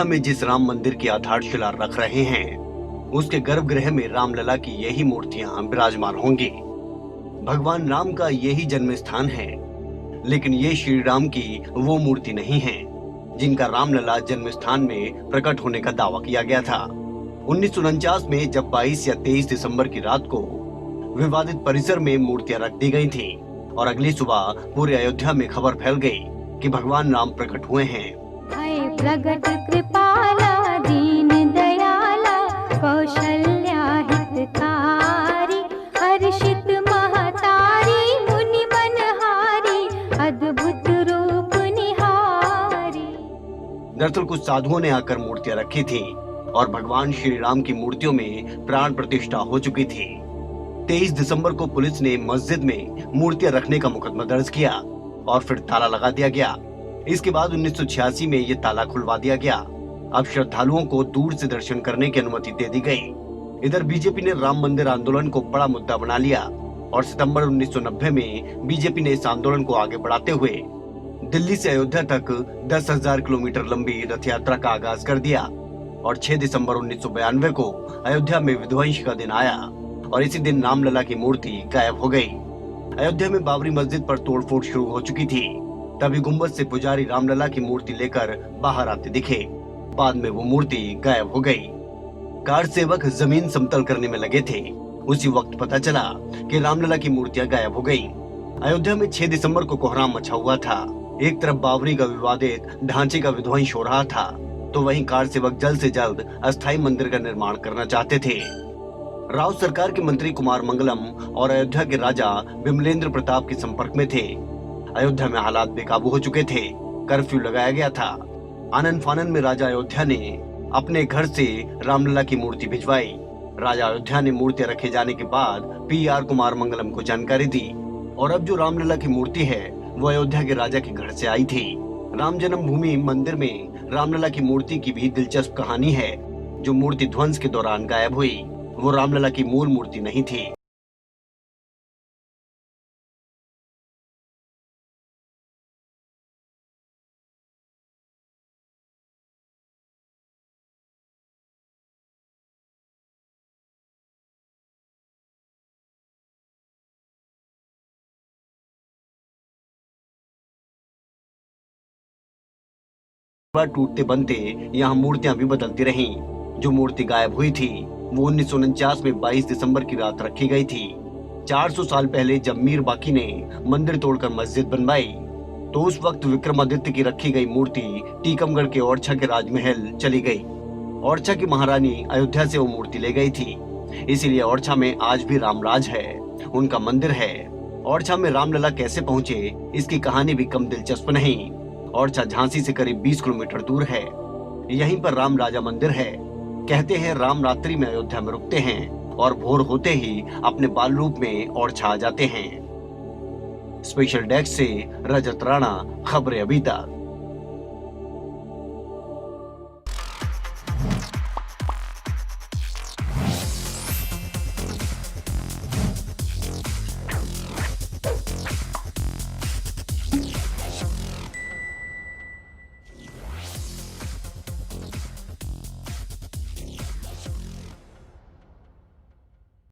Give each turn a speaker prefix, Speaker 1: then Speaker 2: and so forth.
Speaker 1: में जिस राम मंदिर की आधारशिला रख रहे हैं, उसके गर्भगृह में रामलला की यही मूर्तियां विराजमान होंगी। भगवान राम का यही जन्म स्थान है, लेकिन ये श्री राम की वो मूर्ति नहीं है जिनका रामलला जन्म स्थान में प्रकट होने का दावा किया गया था। 1949 में जब 22 या 23 दिसंबर की रात को विवादित परिसर में मूर्तियां रख दी गई थीं और अगली सुबह पूरे अयोध्या में खबर फैल गई कि भगवान राम प्रकट हुए हैं।
Speaker 2: प्रगट कृपाला दीन दयाला कौशल्या हितकारी हर्षित महतारी मुनि मनहारी अद्भुत रूप निहारी।
Speaker 1: दरअसल कुछ साधुओं ने आकर मूर्तियां रखी थी और भगवान श्री राम की मूर्तियों में प्राण प्रतिष्ठा हो चुकी थी। 23 दिसंबर को पुलिस ने मस्जिद में मूर्तियां रखने का मुकदमा दर्ज किया और फिर ताला लगा दिया गया। इसके बाद 1986 में ये ताला खुलवा दिया गया। अब श्रद्धालुओं को दूर से दर्शन करने की अनुमति दे दी गई। इधर बीजेपी ने राम मंदिर आंदोलन को बड़ा मुद्दा बना लिया और सितंबर 1990 में बीजेपी ने इस आंदोलन को आगे बढ़ाते हुए दिल्ली से अयोध्या तक 10,000 किलोमीटर लंबी रथ यात्रा का आगाज कर दिया और 6 दिसंबर 1992 को अयोध्या में विध्वंस का दिन आया और इसी दिन रामलला की मूर्ति गायब हो गई। अयोध्या में बाबरी मस्जिद पर तोड़फोड़ शुरू हो चुकी थी। तभी गुंबद से पुजारी रामलला की मूर्ति लेकर बाहर आते दिखे। बाद में वो मूर्ति गायब हो गई। कार सेवक जमीन समतल करने में लगे थे। उसी वक्त पता चला कि रामलला की मूर्तियां गायब हो गईं। अयोध्या में 6 दिसंबर को कोहराम मचा हुआ था। एक तरफ बाबरी का विवादित ढांचे का विध्वंस हो रहा था, तो वहीं कार सेवक जल्द से जल्द अस्थायी मंदिर का निर्माण करना चाहते थे। राउत सरकार के मंत्री कुमार मंगलम और अयोध्या के राजा विमलेंद्र प्रताप के संपर्क में थे। अयोध्या में हालात बेकाबू हो चुके थे। कर्फ्यू लगाया गया था। आनन फानन में राजा अयोध्या ने अपने घर से रामलला की मूर्ति भिजवाई। राजा अयोध्या ने मूर्तियां रखे जाने के बाद पीआर कुमार मंगलम को जानकारी दी और अब जो रामलला की मूर्ति है वो अयोध्या के राजा के घर से आई थी। राम जन्मभूमि मंदिर में रामलला की मूर्ति की भी दिलचस्प कहानी है। जो मूर्ति ध्वंस के दौरान गायब हुई वो रामलला की मूल मूर्ति नहीं थी। टूटते बनते यहाँ मूर्तियां भी बदलती रहीं। जो मूर्ति गायब हुई थी वो 1949 में 22 दिसंबर की रात रखी गई थी। 400 साल पहले जब मीर बाकी ने मंदिर तोड़कर मस्जिद बनवाई तो उस वक्त विक्रमादित्य की रखी गई मूर्ति टीकमगढ़ के ओरछा के राजमहल चली गई। ओरछा की महारानी अयोध्या से वो मूर्ति ले गई थी। इसीलिए ओरछा में आज भी रामराज है, उनका मंदिर है। ओरछा में रामलला कैसे पहुंचे इसकी कहानी भी कम दिलचस्प नहीं। ओरछा झांसी से करीब 20 किलोमीटर दूर है। यहीं पर राम राजा मंदिर है। कहते हैं राम रात्रि में अयोध्या में रुकते हैं और भोर होते ही अपने बाल रूप में ओरछा आ जाते हैं। स्पेशल डेस्क से रजत राणा, खबरें अभी तक।